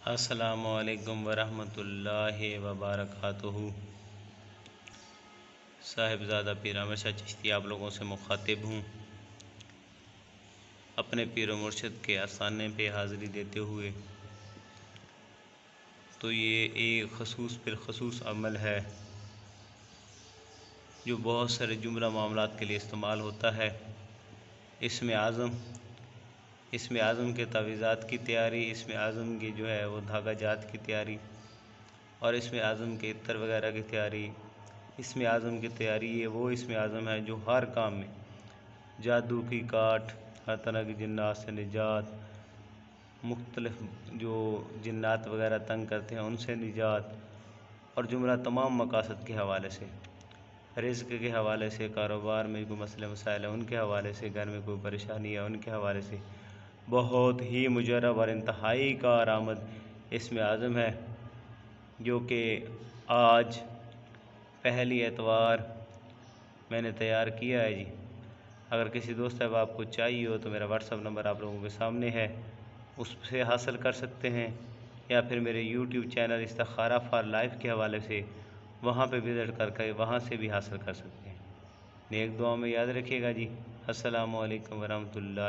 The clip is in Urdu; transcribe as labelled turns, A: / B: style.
A: السلام علیکم ورحمۃ اللہ وبرکاتہ۔ صاحبزادہ پیر احمد شاہ چشتی آپ لوگوں سے مخاطب ہوں، اپنے پیر و مرشد کے آستانے پہ حاضری دیتے ہوئے۔ تو یہ ایک خصوص بالخصوص عمل ہے جو بہت سارے جملہ معاملات کے لیے استعمال ہوتا ہے۔ اسم اعظم کے تعویذات کی تیاری، اسم اعظم کی جو ہے وہ دھاگہ جات کی تیاری، اور اسم اعظم کے عطر وغیرہ کی تیاری۔ اسم اعظم کی تیاری یہ وہ اسم اعظم ہے جو ہر کام میں جادو کی کاٹ، ہر طرح کی جنات سے نجات، مختلف جو جنات وغیرہ تنگ کرتے ہیں ان سے نجات، اور جملہ تمام مقاصد کے حوالے سے، رزق کے حوالے سے، کاروبار میں کوئی مسئلے مسائل ہیں ان کے حوالے سے، گھر میں کوئی پریشانی ہے ان کے حوالے سے، بہت ہی مجرب اور انتہائی کارآمد اسم اعظم ہے جو کہ آج پہلی اتوار میں نے تیار کیا ہے جی۔ اگر کسی دوست احباب کو چاہیے ہو تو میرا واٹس ایپ نمبر آپ لوگوں کے سامنے ہے، اس سے حاصل کر سکتے ہیں، یا پھر میرے یوٹیوب چینل استخارہ فار لائف کے حوالے سے وہاں پہ وزٹ کر کے وہاں سے بھی حاصل کر سکتے ہیں۔ نیک دعا میں یاد رکھیے گا جی۔ السلام علیکم ورحمۃ اللہ۔